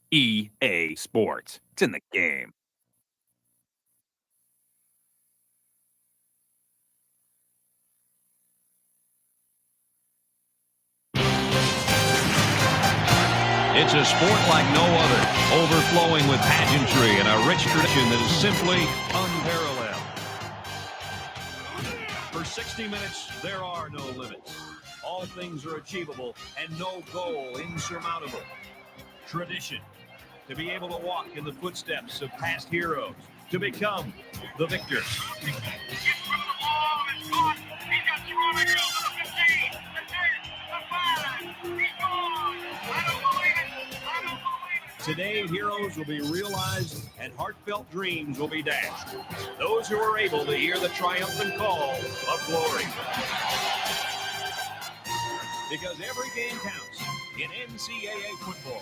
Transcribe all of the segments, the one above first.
EA Sports. It's in the game. It's a sport like no other, overflowing with pageantry and a rich tradition that is simply unparalleled. For 60 minutes, there are no limits. All things are achievable and no goal insurmountable. Tradition, to be able to walk in the footsteps of past heroes, to become the victor. Today, heroes will be realized and heartfelt dreams will be dashed. Those who are able to hear the triumphant call of glory. Because every game counts in NCAA football.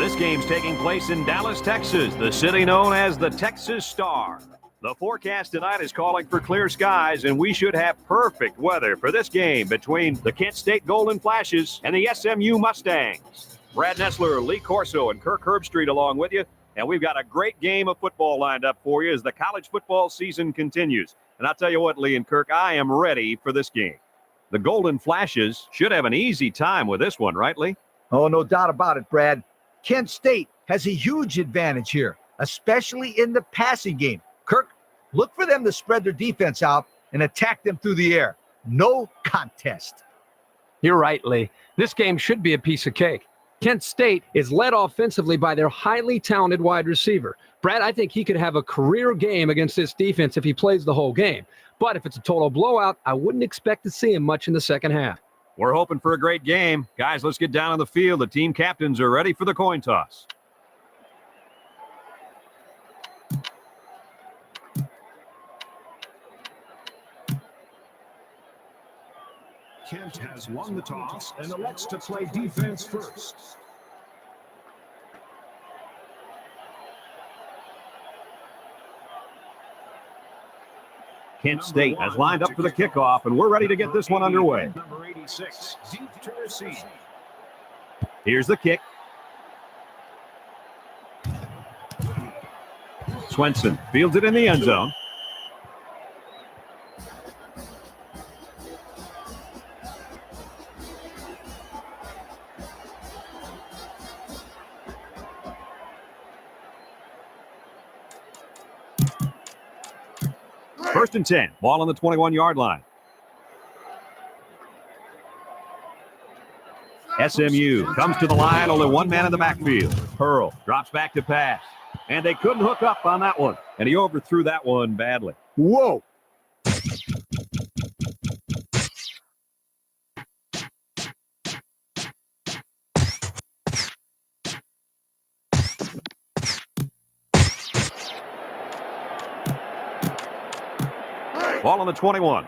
This game's taking place in Dallas, Texas, the city known as the Texas Star. The forecast tonight is calling for clear skies, and we should have perfect weather for this game between the Kent State Golden Flashes and the SMU Mustangs. Brad Nessler, Lee Corso, and Kirk Herbstreit along with you, and we've got a great game of football lined up for you as the college football season continues. And I'll tell you what, Lee and Kirk, I am ready for this game. The Golden Flashes should have an easy time with this one, right, Lee? Oh, no doubt about it, Brad. Kent State has a huge advantage here, especially in the passing game. Kirk, look for them to spread their defense out and attack them through the air. No contest. You're right, Lee. This game should be a piece of cake. Kent State is led offensively by their highly talented wide receiver. Brad, I think he could have a career game against this defense if he plays the whole game. But if it's a total blowout, I wouldn't expect to see him much in the second half. We're hoping for a great game. Guys, let's get down on the field. The team captains are ready for the coin toss. Kent has won the toss and elects to play defense first. Kent State has lined up for the kickoff, and we're ready to get this one underway. Number 86, deep to receive. Here's the kick. Swenson fields it in the end zone. First and 10, ball on the 21-yard line. SMU comes to the line, only one man in the backfield. Pearl drops back to pass, and they couldn't hook up on that one, and he overthrew that one badly. Whoa. Ball on the 21.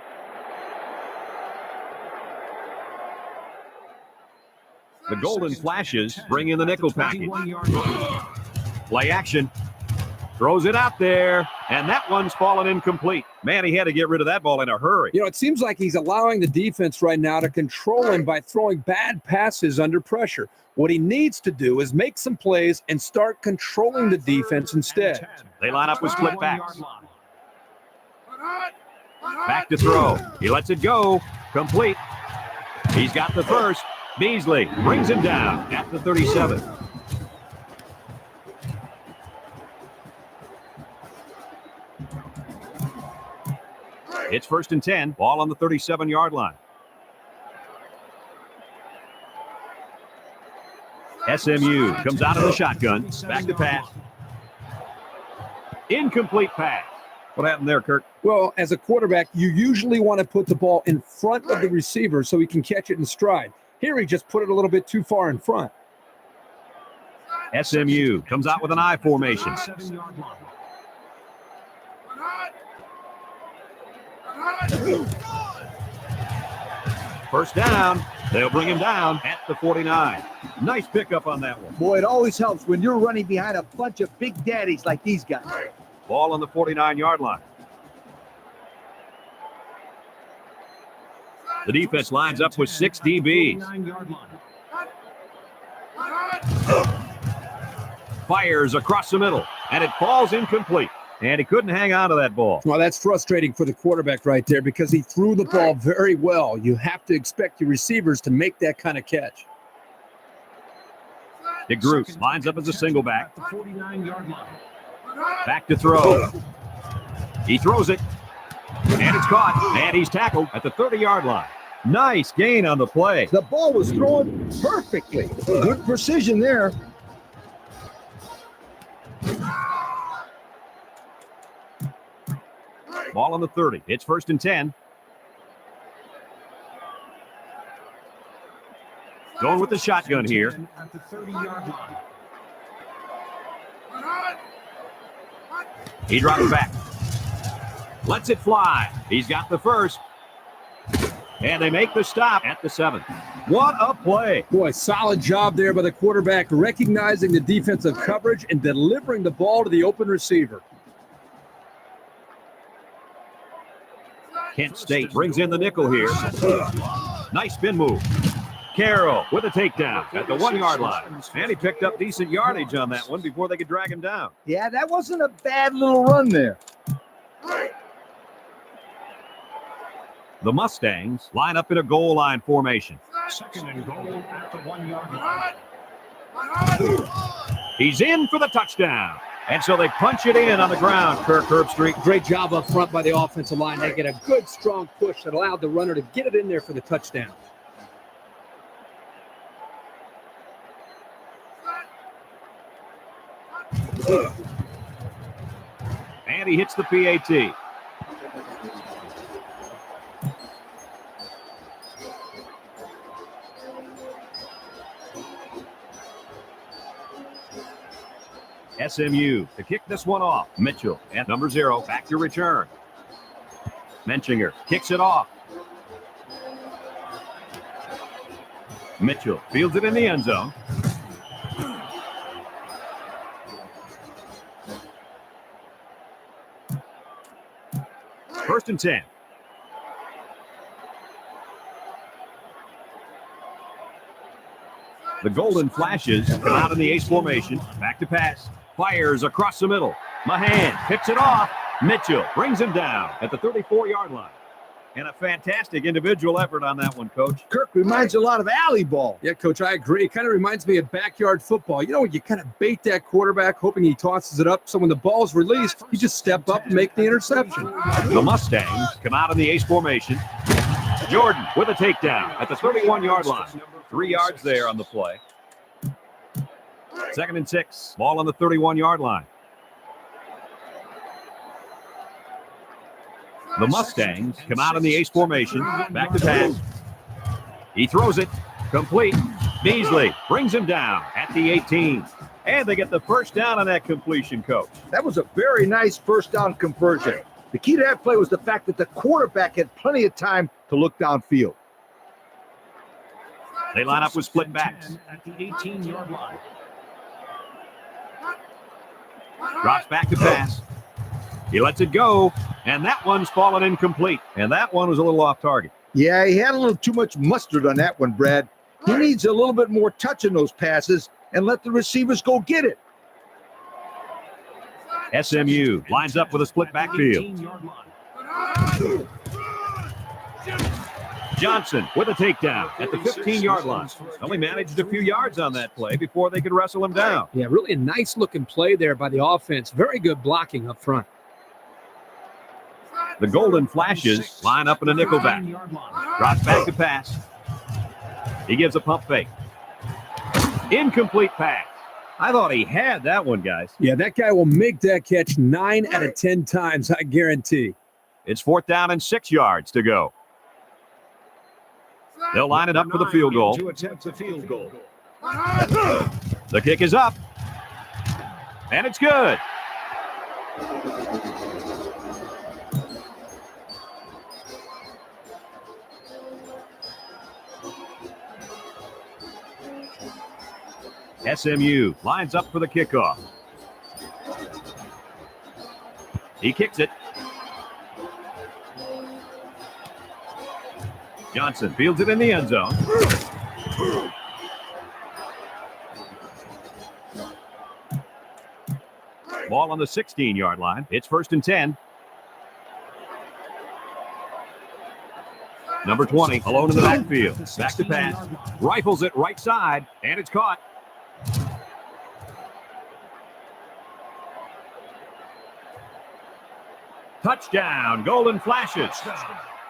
The Golden Flashes bring in the nickel package. Play action. Throws it out there, and that one's fallen incomplete. Man, he had to get rid of that ball in a hurry. You know, it seems like he's allowing the defense right now to control him by throwing bad passes under pressure. What he needs to do is make some plays and start controlling the defense instead. They line up with split backs. Back to throw. He lets it go. Complete. He's got the first. Beasley brings him down at the 37. It's first and 10. Ball on the 37-yard line. SMU comes out of the shotgun. Back to pass. Incomplete pass. What happened there, Kirk? Well, as a quarterback, you usually want to put the ball in front of the receiver so he can catch it in stride. Here he just put it a little bit too far in front. SMU comes out with an I formation. First down. They'll bring him down at the 49. Nice pickup on that one. Boy, it always helps when you're running behind a bunch of big daddies like these guys. Ball on the 49-yard line. The defense lines up with 6 DBs. Fires across the middle, and it falls incomplete. And he couldn't hang on to that ball. Well, that's frustrating for the quarterback right there because he threw the ball very well. You have to expect your receivers to make that kind of catch. DeGroot lines up as a single back. Back to throw. He throws it, and it's caught, and he's tackled at the 30-yard line. Nice gain on the play. The ball was thrown perfectly. Good precision there. Ball on the 30. It's first and 10. Going with the shotgun here. At the 30-yard line. He drops back. Lets it fly. He's got the first. And they make the stop at the 7. What a play. Boy, solid job there by the quarterback, recognizing the defensive coverage and delivering the ball to the open receiver. Kent State brings in the nickel here. Nice spin move. Carroll with a takedown at the 1-yard line. And he picked up decent yardage on that one before they could drag him down. Yeah, that wasn't a bad little run there. The Mustangs line up in a goal line formation. Second and goal at the 1-yard line. He's in for the touchdown. And so they punch it in on the ground, Kirk Herbstreit. Great job up front by the offensive line. They get a good, strong push that allowed the runner to get it in there for the touchdown. And he hits the PAT. SMU to kick this one off. Mitchell at number 0, back to return. Menchinger kicks it off. Mitchell fields it in the end zone. First and 10. The Golden Flashes come out in the ace formation. Back to pass. Fires across the middle. Mahan picks it off. Mitchell brings him down at the 34-yard line. And a fantastic individual effort on that one, Coach. Kirk reminds you a lot of alley ball. Yeah, Coach, I agree. It kind of reminds me of backyard football. You know, you kind of bait that quarterback, hoping he tosses it up. So when the ball's released, you just step up and make the interception. The Mustangs come out in the ace formation. Jordan with a takedown at the 31-yard line. 3 yards there on the play. Second and 6. Ball on the 31-yard line. The Mustangs come out in the ace formation. Back to pass. He throws it. Complete. Beasley brings him down at the 18. And they get the first down on that completion, Coach. That was a very nice first down conversion. The key to that play was the fact that the quarterback had plenty of time to look downfield. They line up with split backs. At the 18-yard line. Drops back to pass. He lets it go, and that one's fallen incomplete. And that one was a little off target. Yeah, he had a little too much mustard on that one, Brad. He needs a little bit more touch in those passes and let the receivers go get it. SMU lines up with a split backfield. Johnson with a takedown at the 15-yard line. Only managed a few yards on that play before they could wrestle him down. Yeah, really a nice-looking play there by the offense. Very good blocking up front. The Golden Flashes line up in a nickelback. Drops back to pass. He gives a pump fake. Incomplete pass. I thought he had that one, guys. Yeah, that guy will make that catch 9 out of 10 times, I guarantee. It's 4th down and 6 yards to go. They'll line it up for the field goal. To attempt the field goal. The kick is up. And it's good. SMU lines up for the kickoff. He kicks it. Johnson fields it in the end zone. Ball on the 16-yard line. It's 1st and 10. Number 20 alone in the backfield. Back to pass. Rifles it right side, and it's caught. Touchdown, Golden Flashes.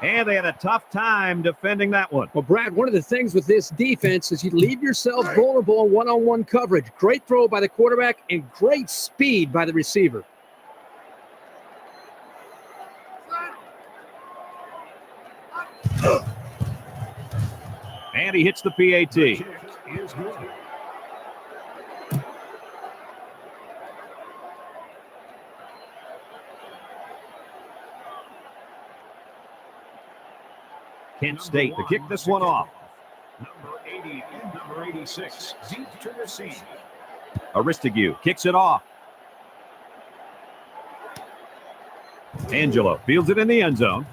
And they had a tough time defending that one. Well, Brad, one of the things with this defense is you leave yourself vulnerable in one-on-one coverage. Great throw by the quarterback and great speed by the receiver. And he hits the PAT. Kent State to kick this one off. Number 80 and number 86, deep to receive. Aristigue kicks it off. Angelo fields it in the end zone.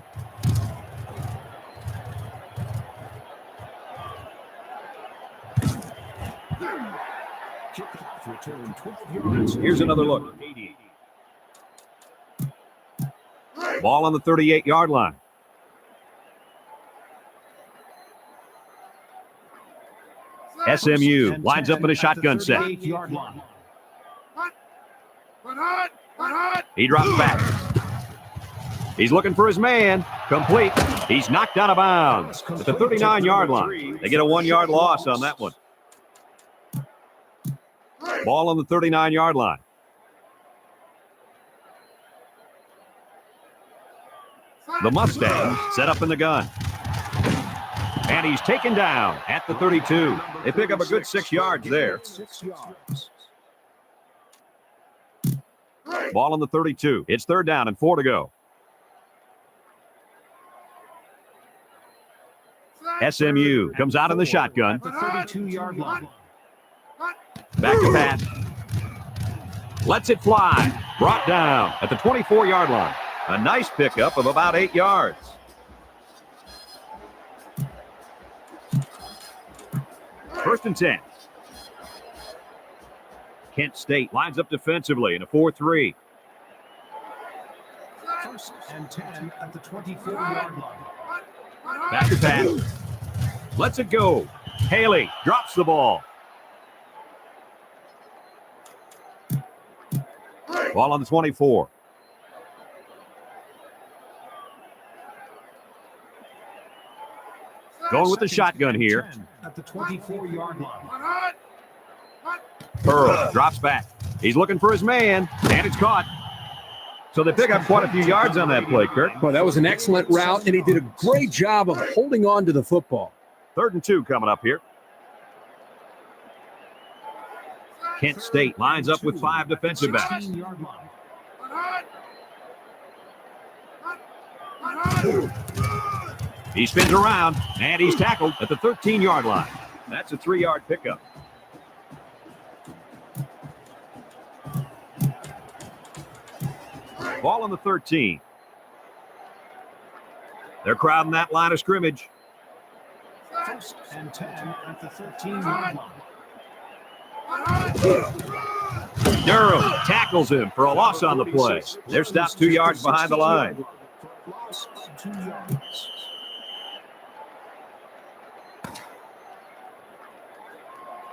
Kickoff return 12 yards. Here's another look. Ball on the 38-yard line. SMU lines up in a shotgun set. He drops back. He's looking for his man. Complete. He's knocked out of bounds at the 39-yard line. They get a 1-yard loss on that one. Ball on the 39-yard line. The Mustang set up in the gun. And he's taken down at the 32. They pick up a good 6 yards there. Ball on the 32. It's 3rd down and 4 to go. SMU comes out in the shotgun. The 32-yard line. Back to pass. Lets it fly. Brought down at the 24-yard line. A nice pickup of about 8 yards. First and 10. Kent State lines up defensively in a 4-3. 1st and 10 at the 24-yard line. Back to pass. Lets it go. Haley drops the ball. Ball on the 24. Going with the shotgun here. At the 24-yard line. Pearl drops back. He's looking for his man, and it's caught. So they pick up quite a few yards on that play, Kirk. Well, that was an excellent route, and he did a great job of holding on to the football. 3rd and 2 coming up here. Kent State lines up with 5 defensive backs. He spins around, and he's tackled at the 13-yard line. That's a 3-yard pickup. Ball on the 13. They're crowding that line of scrimmage. 1st and 10 at the 13-yard line. Durham tackles him for a loss on the play. They're stopped 2 yards behind the line. Loss of 2 yards.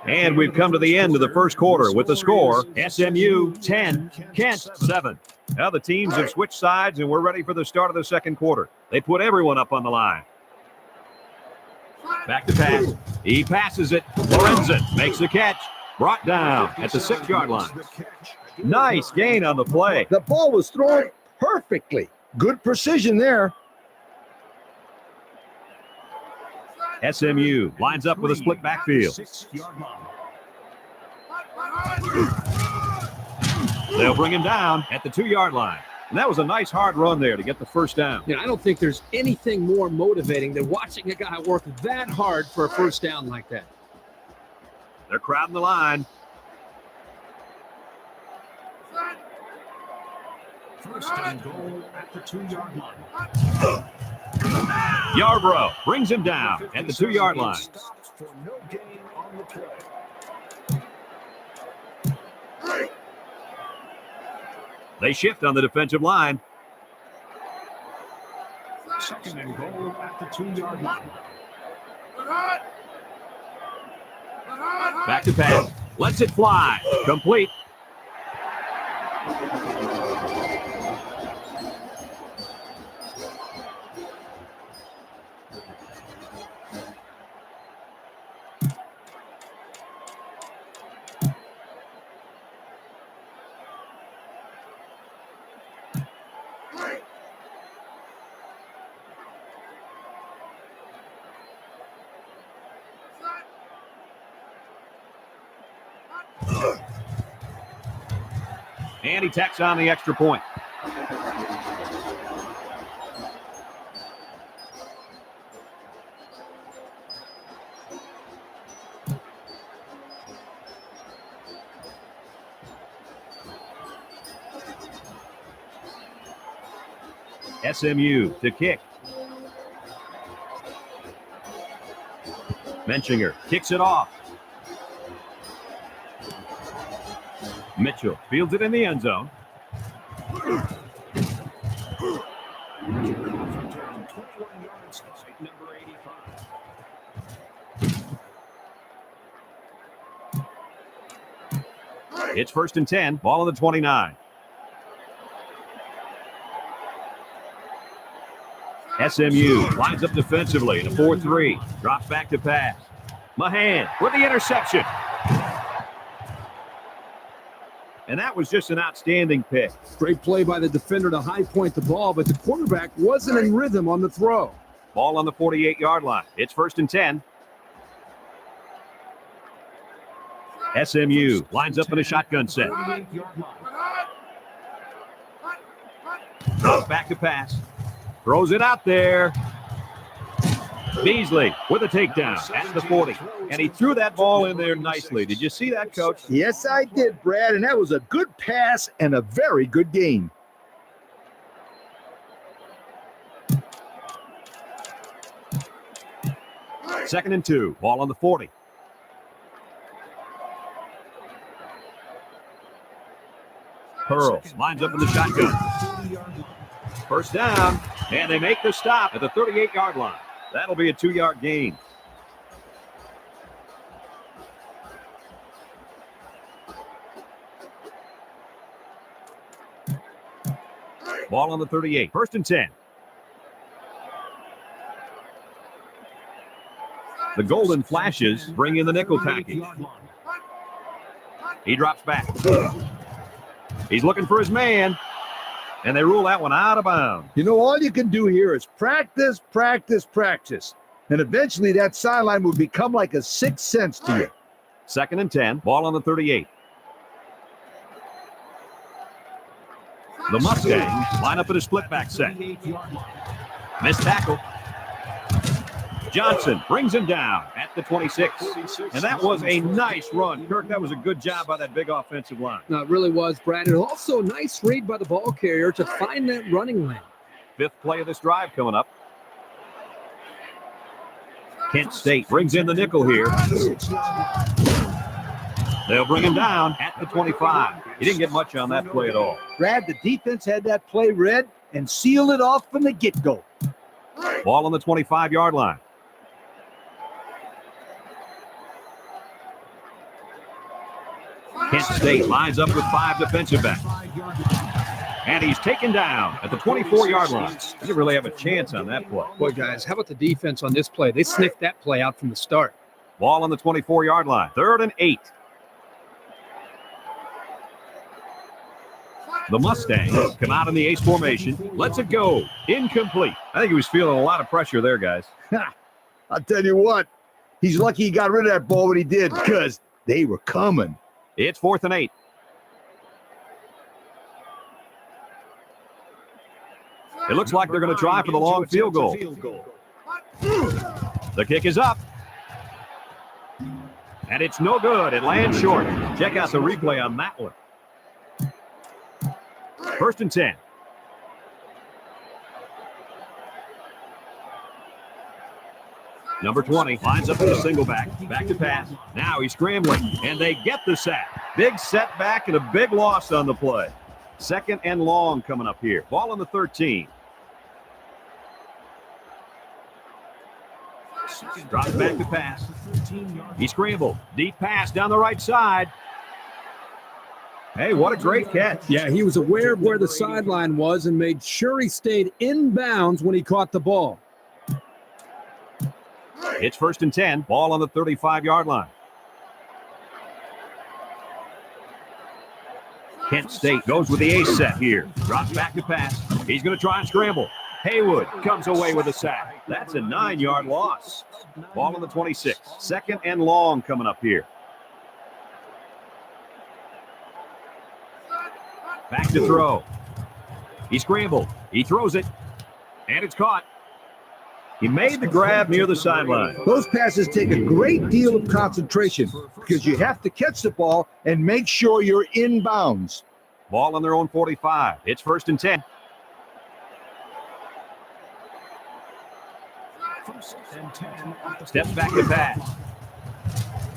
And we've come to the end of the first quarter with the score, SMU 10, Kent 7. Now the teams have switched sides, and we're ready for the start of the second quarter. They put everyone up on the line. Back to pass. He passes it. Lorenzen makes the catch. Brought down at the 6-yard line. Nice gain on the play. The ball was thrown perfectly. Good precision there. SMU lines up with a split backfield. 6-yard line. They'll bring him down at the 2-yard line. And that was a nice hard run there to get the first down. I don't think there's anything more motivating than watching a guy work that hard for a first down like that. They're crowding the line. 1st and goal at the 2-yard line. Yarbrough brings him down at the 2-yard line. Stopped for no gain on the play. They shift on the defensive line. 2nd and goal at the 2-yard line. Back to pass. Lets it fly. Complete. And he tacks on the extra point. SMU to kick. Menchinger kicks it off. Mitchell fields it in the end zone. It's 1st and 10. Ball on the 29. SMU lines up defensively in a 4-3. Drops back to pass. Mahan with the interception. And that was just an outstanding pick. Great play by the defender to high point the ball, but the quarterback wasn't in rhythm on the throw. Ball on the 48-yard line. It's 1st and 10. SMU lines up in a shotgun set. Back to pass. Throws it out there. Beasley with a takedown at the 40. And he threw that ball in there nicely. Did you see that, Coach? Yes, I did, Brad, and that was a good pass and a very good game. Second and 2. Ball on the 40. Pearl lines up in the shotgun. First down, and they make the stop at the 38-yard line. That'll be a 2-yard gain. Ball on the 38. 1st and 10. The Golden Flashes bring in the nickel package. He drops back. He's looking for his man, and they rule that one out of bounds. You know, all you can do here is practice, practice, practice. And eventually that sideline will become like a sixth sense to you. 2nd and 10. Ball on the 38. The Mustangs line up in a split back set. Missed tackle. Johnson brings him down at the 26. And that was a nice run. Kirk, that was a good job by that big offensive line. No, it really was, Brad. And also a nice read by the ball carrier to find that running lane. 5th play of this drive coming up. Kent State brings in the nickel here. They'll bring him down at the 25. He didn't get much on that play at all. Brad, the defense had that play read and sealed it off from the get-go. Ball on the 25-yard line. Kent State lines up with 5 defensive backs. And he's taken down at the 24-yard line. He didn't really have a chance on that play. Boy, guys, how about the defense on this play? They sniffed that play out from the start. Ball on the 24-yard line. 3rd and 8. The Mustangs come out in the ace formation. Lets it go. Incomplete. I think he was feeling a lot of pressure there, guys. I'll tell you what, he's lucky he got rid of that ball when he did, because they were coming. It's 4th and 8. It looks like they're going to try for the long field goal. The kick is up. And it's no good. It lands short. Check out the replay on that one. 1st and 10. Number 20 lines up in a single back. Back to pass. Now he's scrambling, and they get the sack. Big setback and a big loss on the play. 2nd and long coming up here. Ball on the 13. Drops back to pass. He scrambled. Deep pass down the right side. Hey, what a great catch. Yeah, he was aware of where the sideline was and made sure he stayed in bounds when he caught the ball. It's 1st and 10. Ball on the 35-yard line. Kent State goes with the ace set here. Drops back to pass. He's going to try and scramble. Haywood comes away with a sack. That's a 9-yard loss. Ball on the 26. 2nd and long coming up here. Back to throw. He scrambled. He throws it. And it's caught. He made the grab near the sideline. Those passes take a great deal of concentration because you have to catch the ball and make sure you're in bounds. Ball on their own 45. It's 1st and 10. Steps back to pass.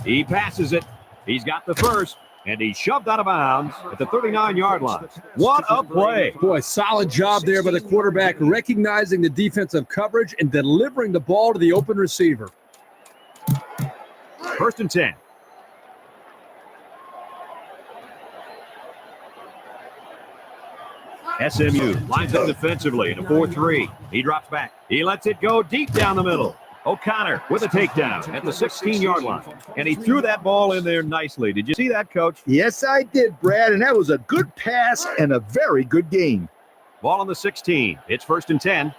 He passes it. He's got the first. And he's shoved out of bounds at the 39-yard line. What a play. Boy, solid job there by the quarterback, recognizing the defensive coverage and delivering the ball to the open receiver. 1st and 10. SMU lines up defensively in a 4-3. He drops back. He lets it go deep down the middle. O'Connor with a takedown at the 16-yard line. And he threw that ball in there nicely. Did you see that, Coach? Yes, I did, Brad, and that was a good pass and a very good game. Ball on the 16. It's 1st and 10.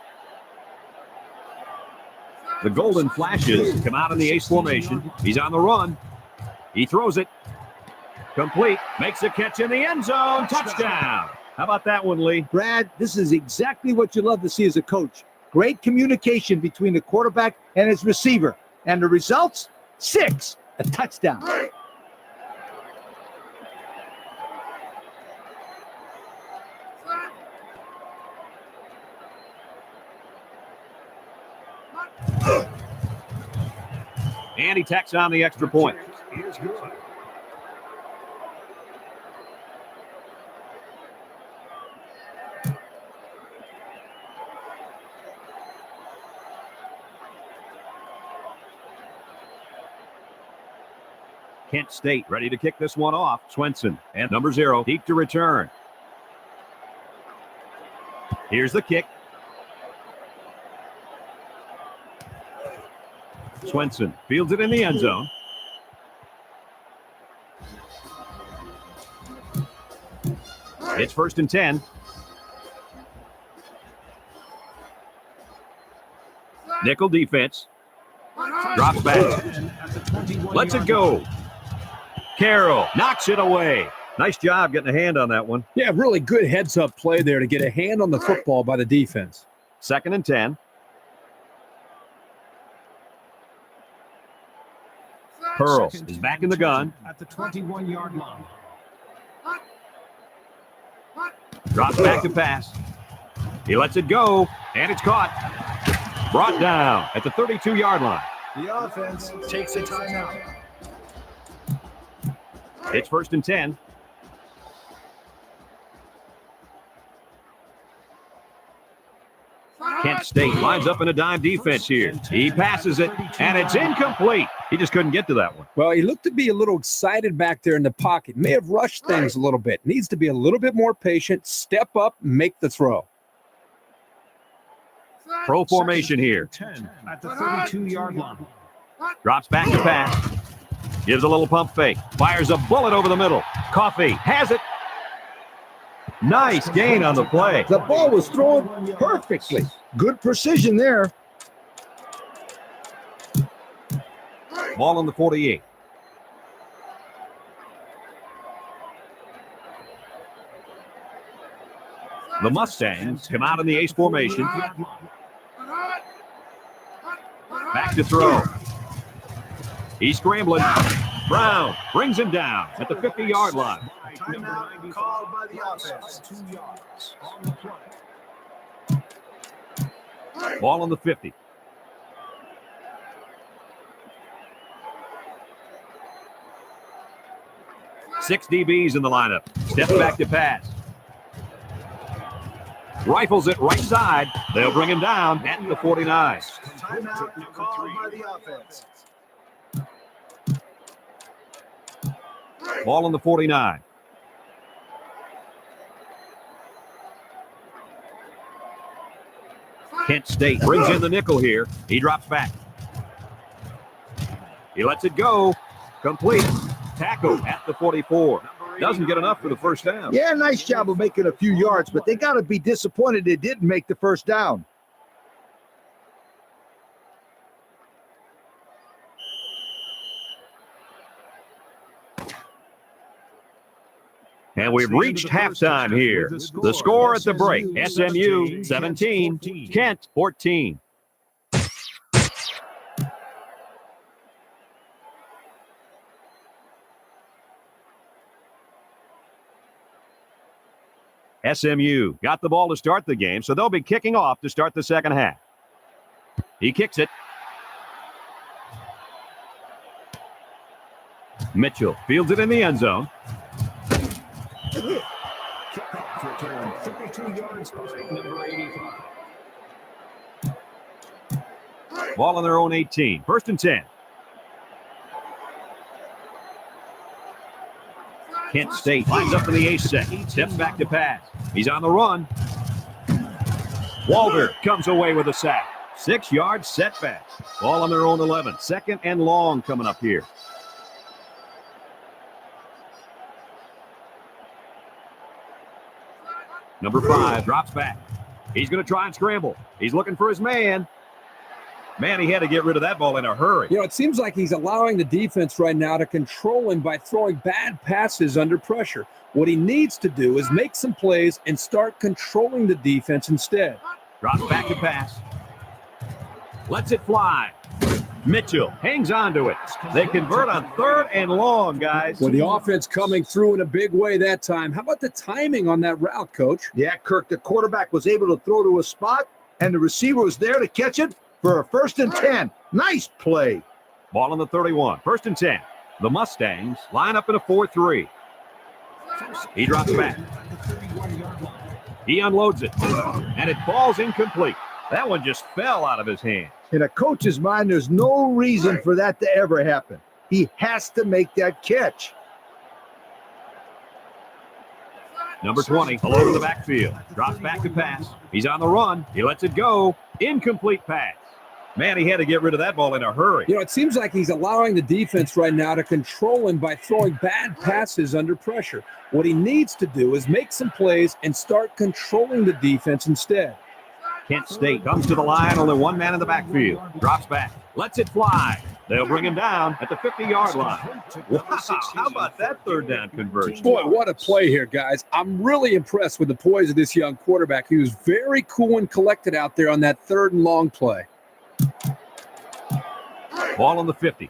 The Golden Flashes come out in the ace formation. He's on the run. He throws it. Complete. Makes a catch in the end zone. Touchdown. How about that one, Lee? Brad, this is exactly what you love to see as a coach. Great communication between the quarterback and his receiver. And the results? 6, a touchdown. And he tacks on the extra point. Kent State ready to kick this one off. Swenson and number 0 deep to return. Here's the kick. Swenson fields it in the end zone. It's 1st and 10. Nickel defense. Drops back. Lets it go. Carroll knocks it away. Nice job getting a hand on that one. Yeah, really good heads-up play there to get a hand on the football by the defense. 2nd and 10. Pearl is back in the gun. At the 21-yard line. Drops back to pass. He lets it go, and it's caught. Brought down at the 32-yard line. The offense takes a timeout. It's 1st and 10. Kent State lines up in a dime defense here. He passes it, and it's incomplete. He just couldn't get to that one. Well, he looked to be a little excited back there in the pocket. May have rushed things a little bit. Needs to be a little bit more patient, step up, make the throw. Pro formation here. 10 at the 32-yard line. Drops back to pass. Gives a little pump fake. Fires a bullet over the middle. Coffee has it. Nice gain on the play. The ball was thrown perfectly. Good precision there. Ball on the 48. The Mustangs come out in the ace formation. Back to throw. He's scrambling. Brown brings him down at the 50-yard line. Timeout called by the offense. 2 yards on the play. Ball on the 50. Six DBs in the lineup. Steps back to pass. Rifles it right side. They'll bring him down at the 49. Timeout called by the offense. Ball on the 49. Kent State brings in the nickel here. He drops back. He lets it go. Complete. Tackle at the 44. Doesn't get enough for the first down. Yeah, nice job of making a few yards, but they got to be disappointed they didn't make the first down. And we've reached halftime here. The score at the break, SMU 17, Kent 14. SMU got the ball to start the game, so they'll be kicking off to start the second half. He kicks it. Mitchell fields it in the end zone. Kickoff return 52 yards by number 85. Ball on their own 18. First and 10. Kent State lines up in the A set. Steps back to pass. He's on the run. Walter comes away with a sack. 6-yard setback. Ball on their own 11. Second and long coming up here. Number 5 drops back. He's going to try and scramble. He's looking for his man. Man, he had to get rid of that ball in a hurry. You know, it seems like he's allowing the defense right now to control him by throwing bad passes under pressure. What he needs to do is make some plays and start controlling the defense instead. Drops back to pass. Lets it fly. Mitchell hangs on to it. They convert on third and long, guys. Well, the offense coming through in a big way that time. How about the timing on that route, Coach? Yeah, Kirk, the quarterback was able to throw to a spot, and the receiver was there to catch it for a first and 10. Nice play. Ball on the 31. First and 10. The Mustangs line up in a 4-3. He drops back. He unloads it, and it falls incomplete. That one just fell out of his hand. In a coach's mind, there's no reason for that to ever happen. He has to make that catch. Number 20, alone in the backfield. Drops back to pass. He's on the run. He lets it go. Incomplete pass. Man, he had to get rid of that ball in a hurry. You know, it seems like he's allowing the defense right now to control him by throwing bad passes under pressure. What he needs to do is make some plays and start controlling the defense instead. Kent State comes to the line, only one man in the backfield. Drops back, lets it fly. They'll bring him down at the 50-yard line. Wow, how about that third down conversion? Boy, what a play here, guys. I'm really impressed with the poise of this young quarterback. He was very cool and collected out there on that third and long play. Ball on the 50.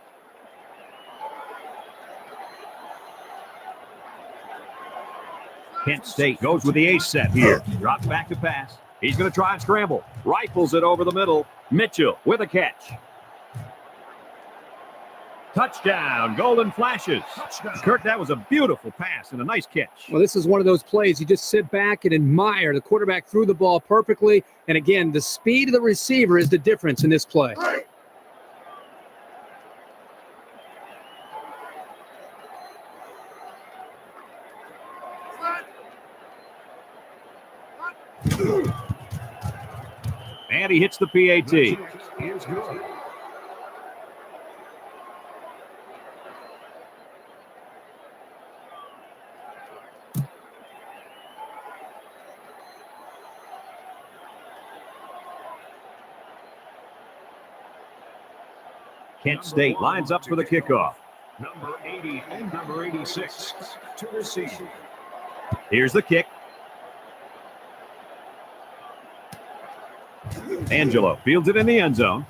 Kent State goes with the ace set here. Drops back to pass. He's going to try and scramble. Rifles it over the middle. Mitchell with a catch. Touchdown, Golden Flashes. Kirk, that was a beautiful pass and a nice catch. Well, this is one of those plays you just sit back and admire. The quarterback threw the ball perfectly. And again, the speed of the receiver is the difference in this play. And he hits the PAT. Kent State lines up for the kickoff. Number 80 and number 86 to receive. Here's the kick. Angelo fields it in the end zone.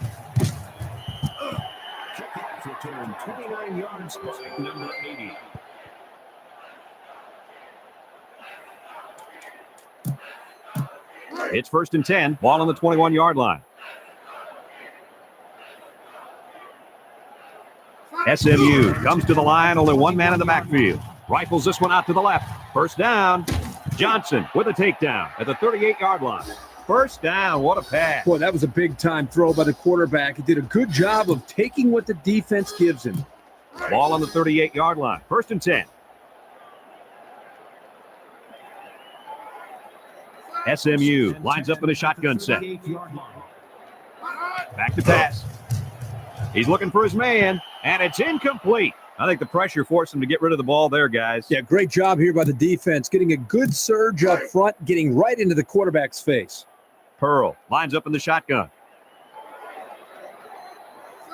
Kickoff return 29 yards by number 80. It's first and 10. Ball on the 21-yard line. SMU comes to the line. Only one man in the backfield. Rifles this one out to the left. First down. Johnson with a takedown at the 38-yard line. First down. What a pass. Boy, that was a big-time throw by the quarterback. He did a good job of taking what the defense gives him. Ball on the 38-yard line. First and 10. SMU lines up in a shotgun set. Back to pass. He's looking for his man, and it's incomplete. I think the pressure forced him to get rid of the ball there, guys. Yeah, great job here by the defense, getting a good surge up front, getting right into the quarterback's face. Pearl lines up in the shotgun.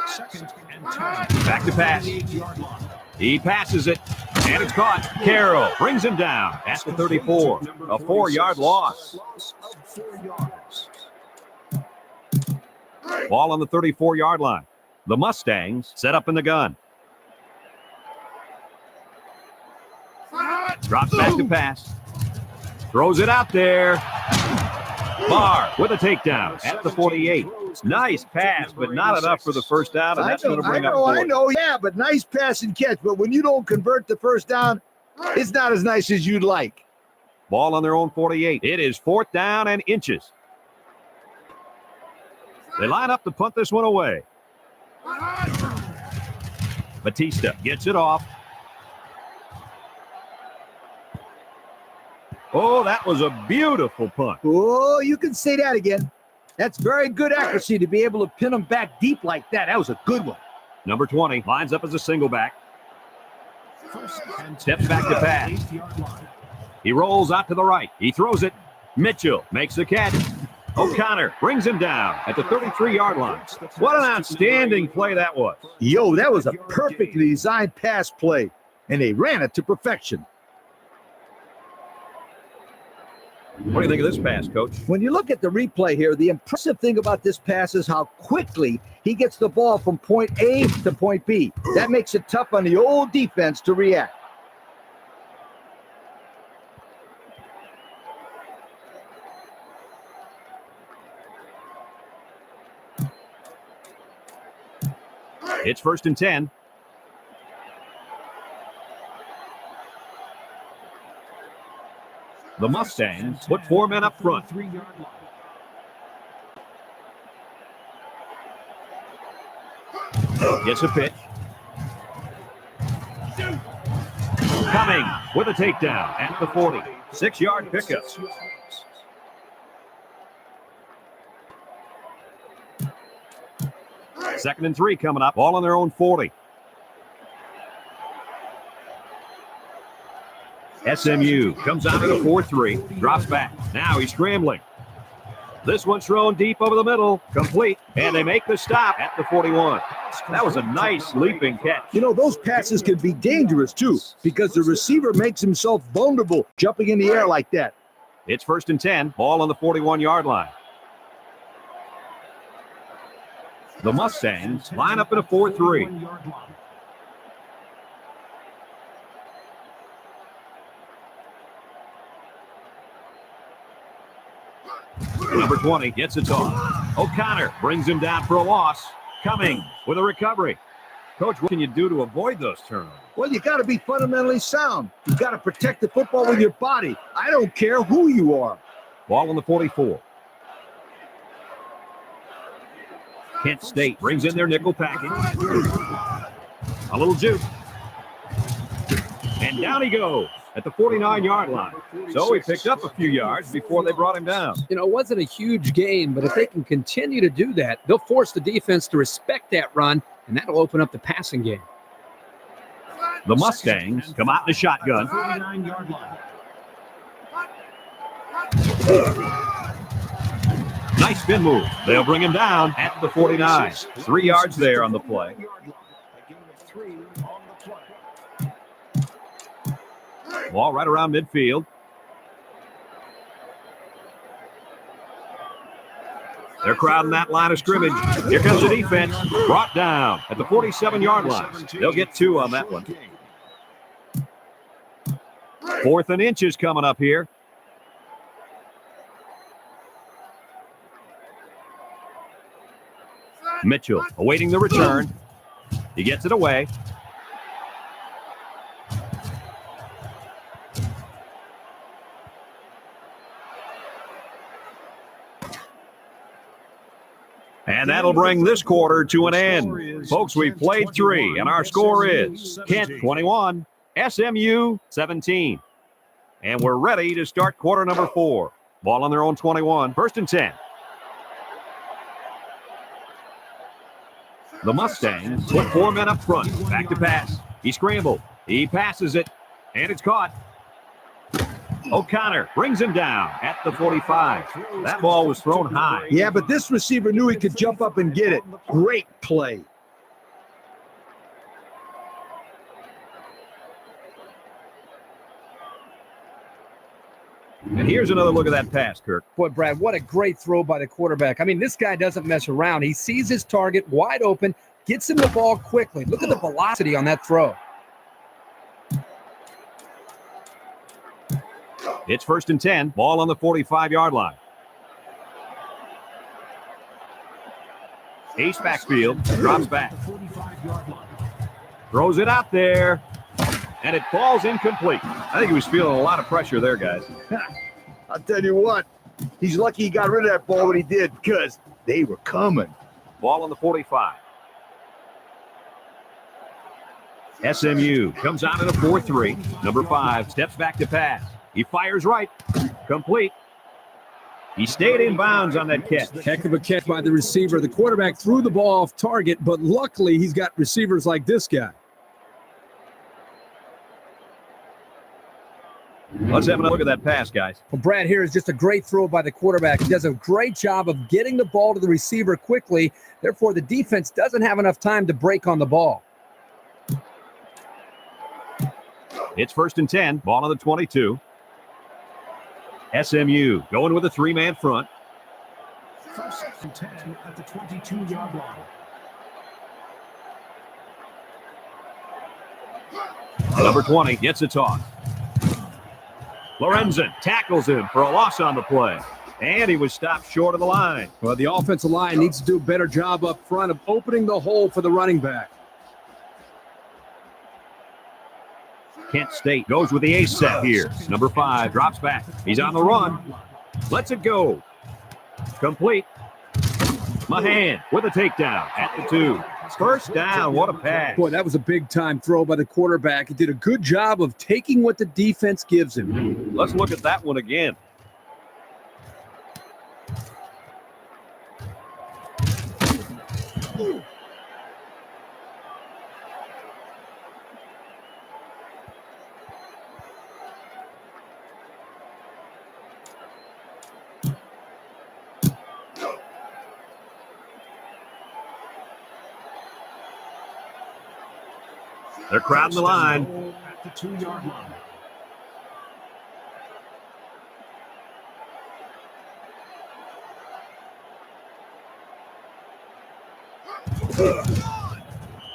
Second and 10. Back to pass. He passes it, and it's caught. Carroll brings him down at the 34. A 4-yard loss. Loss of 4 yards. Ball on the 34-yard line. The Mustangs set up in the gun. Drops back to pass. Throws it out there. Barr with a takedown at the 48. Nice pass, but not enough for the first down, and that's going to bring up 4. I know, yeah, but nice pass and catch. But when you don't convert the first down, It's not as nice as you'd like. Ball on their own 48. It is 4th down and inches. They line up to punt this one away. Batista gets it off. Oh, that was a beautiful punt. Oh, you can say that again. That's very good accuracy to be able to pin them back deep like that. That was a good one. Number 20 lines up as a single back. Steps back to pass. He rolls out to the right. He throws it. Mitchell makes the catch. O'Connor brings him down at the 33-yard line. What an outstanding play that was. Yo, that was a perfectly designed pass play, and they ran it to perfection. What do you think of this pass, Coach? When you look at the replay here, the impressive thing about this pass is how quickly he gets the ball from point A to point B. That makes it tough on the old defense to react. It's 1st and 10. The Mustangs put 4 men up front. Gets a pitch. Coming with a takedown at the 40. 6-yard pickup. Second and 3 coming up. Ball on their own 40. SMU comes out of the 4-3. Drops back. Now he's scrambling. This one's thrown deep over the middle. Complete. And they make the stop at the 41. That was a nice leaping catch. You know, those passes can be dangerous, too, because the receiver makes himself vulnerable jumping in the air like that. It's 1st and 10. Ball on the 41-yard line. The Mustangs line up in a 4-3. Number 20 gets it off. O'Connor brings him down for a loss. Coming with a recovery. Coach, what can you do to avoid those turnovers? Well, you got to be fundamentally sound. You got to protect the football with your body. I don't care who you are. Ball on the 44. Kent State brings in their nickel package. A little juke. And down he goes at the 49-yard line. So he picked up a few yards before they brought him down. You know, it wasn't a huge game, but if they can continue to do that, they'll force the defense to respect that run, and that'll open up the passing game. The Mustangs come out in the shotgun. Nice spin move. They'll bring him down at the 49. 3 yards there on the play. Ball right around midfield. They're crowding that line of scrimmage. Here comes the defense. Brought down at the 47-yard line. They'll get 2 on that one. 4th and inches coming up here. Mitchell awaiting the return. He gets it away. And that'll bring this quarter to an end. Folks, we've played 3, and our score is Kent 21, SMU 17. And we're ready to start quarter number 4. Ball on their own 21, 1st and 10. The Mustangs put 4 men up front. Back to pass. He scrambled. He passes it, and it's caught. O'Connor brings him down at the 45. That ball was thrown high. Yeah, but this receiver knew he could jump up and get it. Great play. And here's another look at that pass, Kirk. Boy, Brad, what a great throw by the quarterback. I mean, this guy doesn't mess around. He sees his target wide open, gets him the ball quickly. Look at the velocity on that throw. It's 1st and 10. Ball on the 45-yard line. Ace backfield. Drops back. Throws it out there. and it falls incomplete. I think he was feeling a lot of pressure there, guys. I'll tell you what, he's lucky he got rid of that ball when he did because they were coming. Ball on the 45. SMU comes out in a 4-3. Number 5 steps back to pass. He fires right. Complete. He stayed in bounds on that catch. Heck of a catch by the receiver. The quarterback threw the ball off target, but luckily he's got receivers like this guy. Let's have another look at that pass, guys. Well, Brad, here is just a great throw by the quarterback. He does a great job of getting the ball to the receiver quickly. Therefore, the defense doesn't have enough time to break on the ball. It's 1st and 10. Ball on the 22. SMU going with a 3-man front. 1st and 10 at the 22-yard line. Number 20 gets a toss. Lorenzen tackles him for a loss on the play. And he was stopped short of the line. Well, the offensive line needs to do a better job up front of opening the hole for the running back. Kent State goes with the ace set here. Number 5 drops back. He's on the run. Lets it go. Complete. Mahan with a takedown at the 2. 1st down. What a pass. Boy, that was a big-time throw by the quarterback. He did a good job of taking what the defense gives him. Let's look at that one again. They're crowding the line. At the 2-yard line.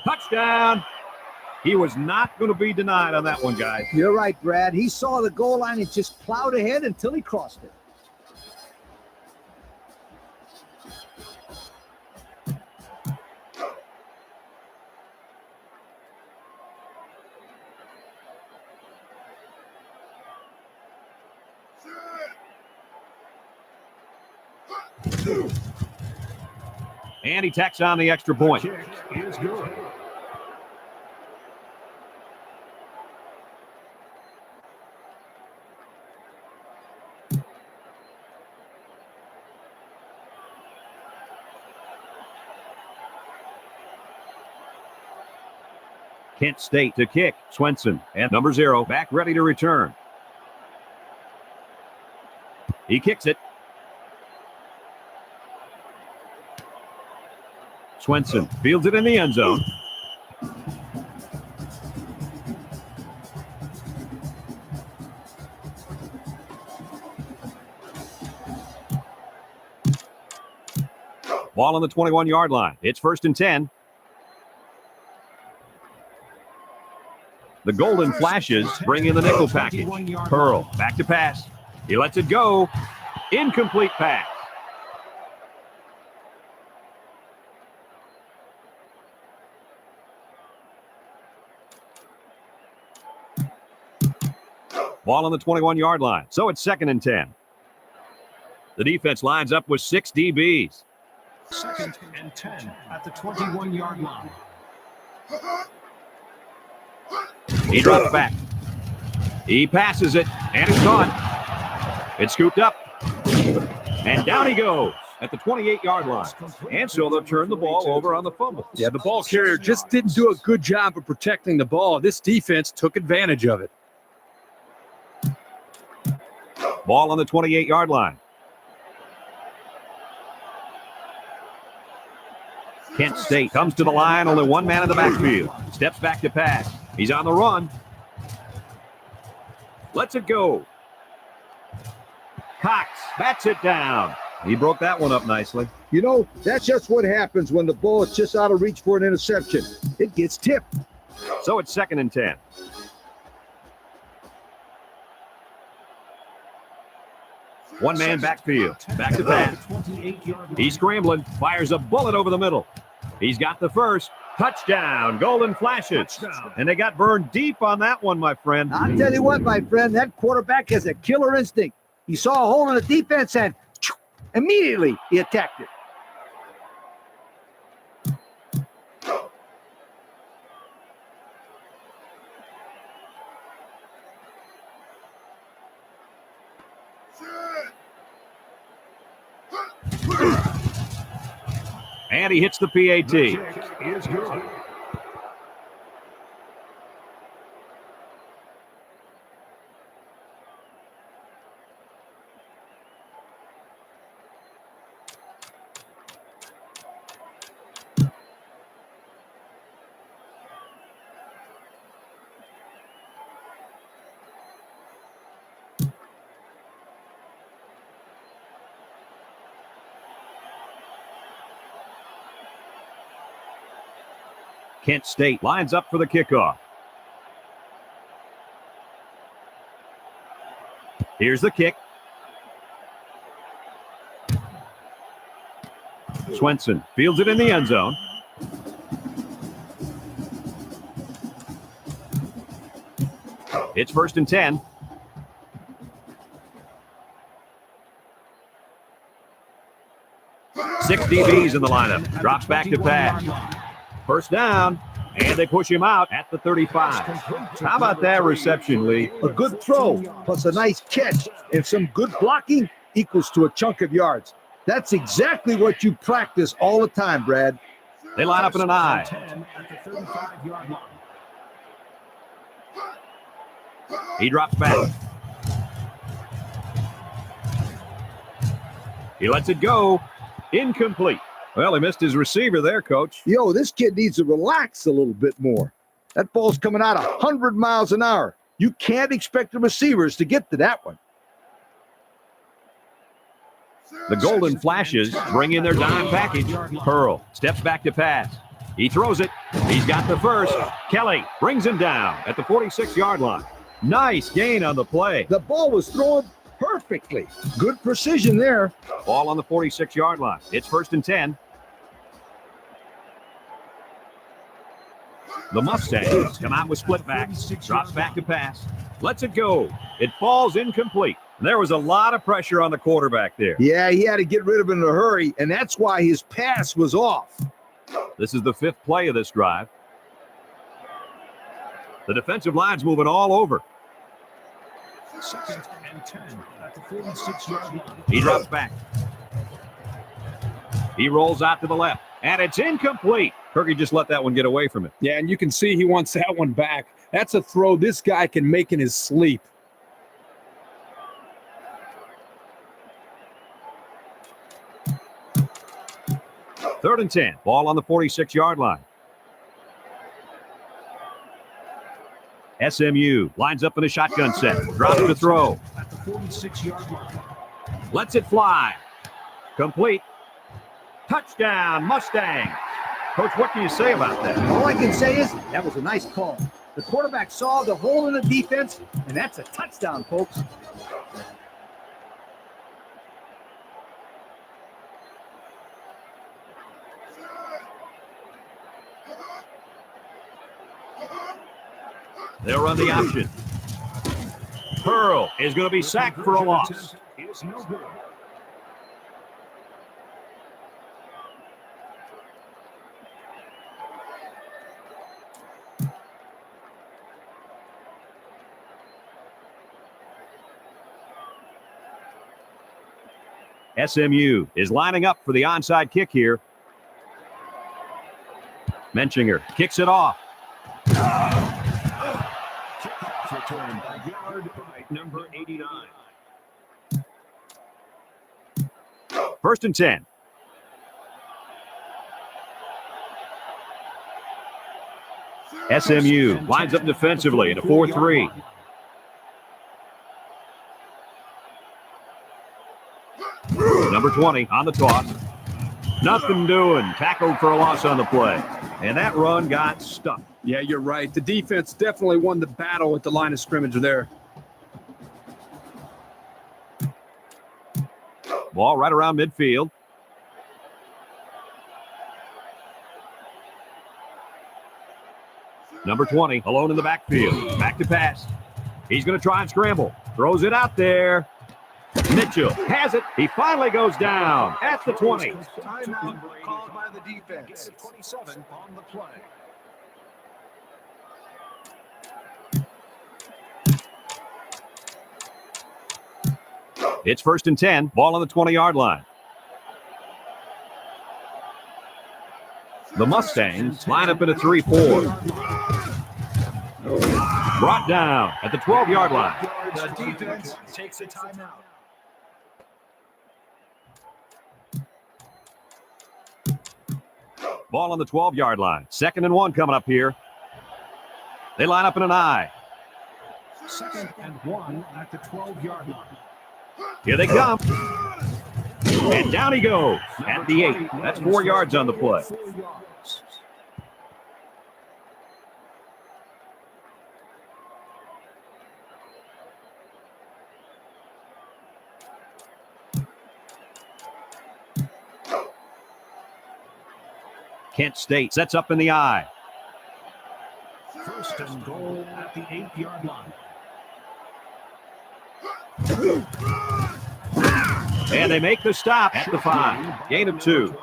Touchdown. He was not going to be denied on that one, guys. You're right, Brad. He saw the goal line and just plowed ahead until he crossed it. And he tacks on the extra point. Kick is good. Kent State to kick. Swenson and number 0 back ready to return. He kicks it. Swenson fields it in the end zone. Ball on the 21-yard line. It's 1st and 10. The Golden Flashes bring in the nickel package. Pearl back to pass. He lets it go. Incomplete pass. Ball on the 21-yard line. So it's 2nd and 10. The defense lines up with 6 DBs. 2nd and 10 at the 21-yard line. He drops back. He passes it, and it's caught. It's scooped up. And down he goes at the 28-yard line. And so they'll turn the ball over on the fumble. Yeah, the ball carrier just didn't do a good job of protecting the ball. This defense took advantage of it. Ball on the 28-yard line. Kent State comes to the line, only one man in the backfield. Steps back to pass. He's on the run. Lets it go. Cox bats it down. He broke that one up nicely. You know, that's just what happens when the ball is just out of reach for an interception. It gets tipped. So it's 2nd and 10. One man backfield. Back to pass. He's scrambling. Fires a bullet over the middle. He's got the first. Touchdown, Golden Flashes. And they got burned deep on that one, my friend. I'll tell you what, my friend, that quarterback has a killer instinct. He saw a hole in the defense and immediately he attacked it. And he hits the PAT. Is good. Kent State lines up for the kickoff. Here's the kick. Swenson fields it in the end zone. It's 1st and 10. Six DBs in the lineup. Drops back to pass. First down, and they push him out at the 35. How about that reception, Lee? A good throw plus a nice catch and some good blocking equals to a chunk of yards. That's exactly what you practice all the time, Brad. They line up in an eye. 10 at the 35-yard line. He drops back. He lets it go. Incomplete. Well, he missed his receiver there, Coach. Yo, this kid needs to relax a little bit more. That ball's coming out 100 miles an hour. You can't expect the receivers to get to that one. The Golden Flashes bring in their dime package. Pearl steps back to pass. He throws it. He's got the first. Kelly brings him down at the 46-yard line. Nice gain on the play. The ball was thrown perfectly. Good precision there. Ball on the 46-yard line. It's 1st and 10. The Mustangs come out with split backs. Drops back to pass. Lets it go. It falls incomplete. There was a lot of pressure on the quarterback there. Yeah, he had to get rid of it in a hurry, and that's why his pass was off. This is the 5th play of this drive. The defensive line's moving all over. 2nd and 10 at the 46-yard line. He drops back. He rolls out to the left, and it's incomplete. Kirky just let that one get away from him. Yeah, and you can see he wants that one back. That's a throw this guy can make in his sleep. Third and 10. Ball on the 46-yard line. SMU lines up in a shotgun set. Drops to throw. At the 46-yard line. Lets it fly. Complete. Touchdown, Mustang. Coach, what can you say about that? All I can say is that was a nice call. The quarterback saw the hole in the defense, and that's a touchdown, folks. They'll run the option. Pearl is going to be sacked for a loss. Is no good. SMU is lining up for the onside kick here. Menchinger kicks it off. Kickoff return by yard by number 89. 1st and 10. SMU lines up defensively in a 4-3. Number 20 on the toss. Nothing doing. Tackled for a loss on the play. And that run got stuck. Yeah, you're right. The defense definitely won the battle at the line of scrimmage there. Ball right around midfield. Number 20, alone in the backfield. Back to pass. He's going to try and scramble. Throws it out there. Mitchell has it. He finally goes down at the 20. Timeout called by the defense. 27 on the play. It's 1st and 10. Ball on the 20-yard line. The Mustangs line up in a 3-4. Brought down at the 12-yard line. The defense takes a timeout. Ball on the 12-yard line. 2nd and 1 coming up here. They line up in an I. 2nd and 1 at the 12-yard line. Here they come. And down he goes at the 8. That's 4 yards on the play. 4 yards. Kent State sets up in the I. 1st and goal at the 8-yard line. And they make the stop at the 5. Gain of 2.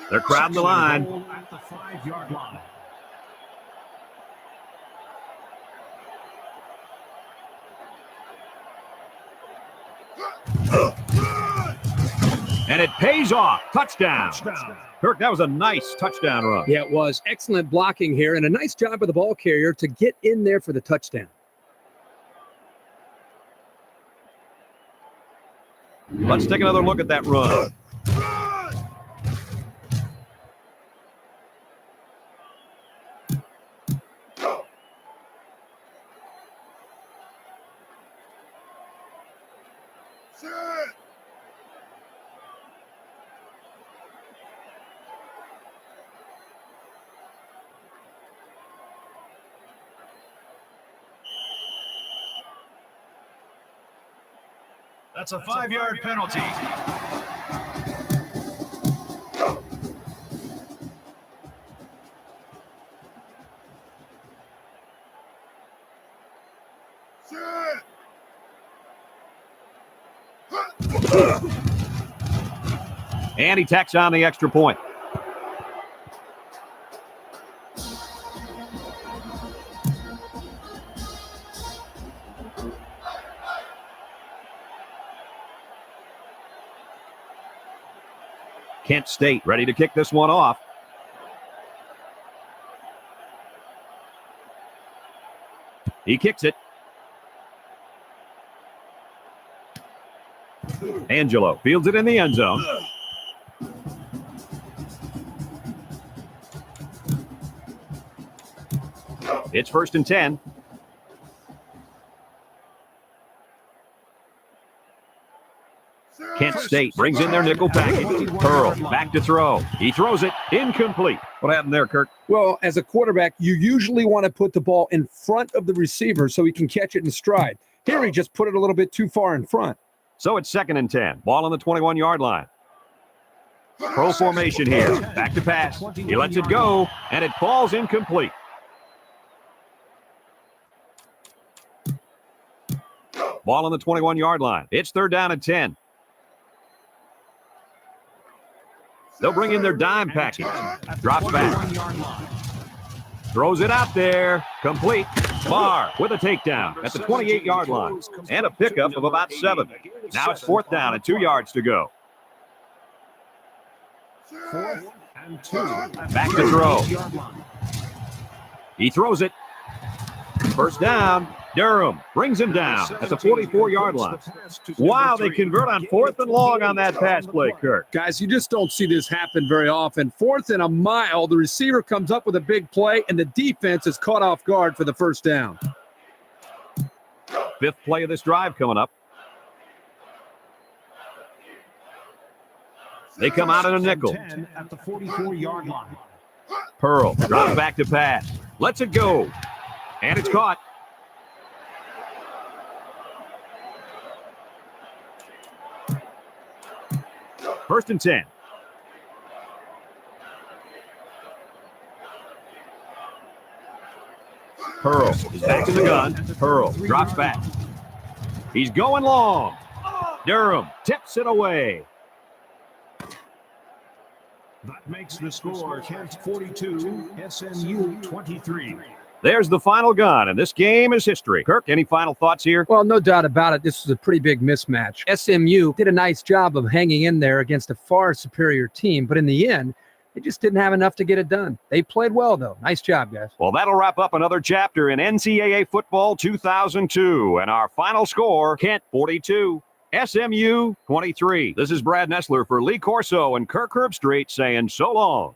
They're crowding the line. At the 5-yard line. And it pays off. Touchdown. Kirk, that was a nice touchdown run. Yeah, it was. Excellent blocking here and a nice job of the ball carrier to get in there for the touchdown. Let's take another look at that run. That's a 5-yard penalty. And he tacks on the extra point. Kent State ready to kick this one off. He kicks it. Angelo fields it in the end zone. It's 1st and 10. Kent State brings in their nickel package. Pearl back to throw. He throws it incomplete. What happened there, Kirk? Well, as a quarterback, you usually want to put the ball in front of the receiver so he can catch it in stride. Here he just put it a little bit too far in front. So it's 2nd and 10. Ball on the 21-yard line. Pro formation here. Back to pass. He lets it go, and it falls incomplete. Ball on the 21-yard line. It's 3rd down and 10. They'll bring in their dime package. Drops back. Throws it out there. Complete. Barr with a takedown at the 28-yard line. And a pickup of about 7. Now it's 4th down and 2 yards to go. 4th and 2. Back to throw. He throws it. 1st down. Durham brings him down at the 44-yard line. Wow, they convert on 4th and long on that pass play, Kirk. Guys, you just don't see this happen very often. 4th and a mile, the receiver comes up with a big play, and the defense is caught off guard for the 1st down. 5th play of this drive coming up. They come out in a nickel. 10 at the 44-yard line. Pearl drops back to pass. Lets it go. And it's caught. First and 10. Pearl is back in the gun. Pearl drops back. He's going long. Durham tips it away. That makes the score Kent 42, SMU 23. There's the final gun, and this game is history. Kirk, any final thoughts here? Well, no doubt about it. This was a pretty big mismatch. SMU did a nice job of hanging in there against a far superior team, but in the end, they just didn't have enough to get it done. They played well, though. Nice job, guys. Well, that'll wrap up another chapter in NCAA football 2002, and our final score, Kent 42, SMU 23. This is Brad Nessler for Lee Corso and Kirk Herbstreit saying so long.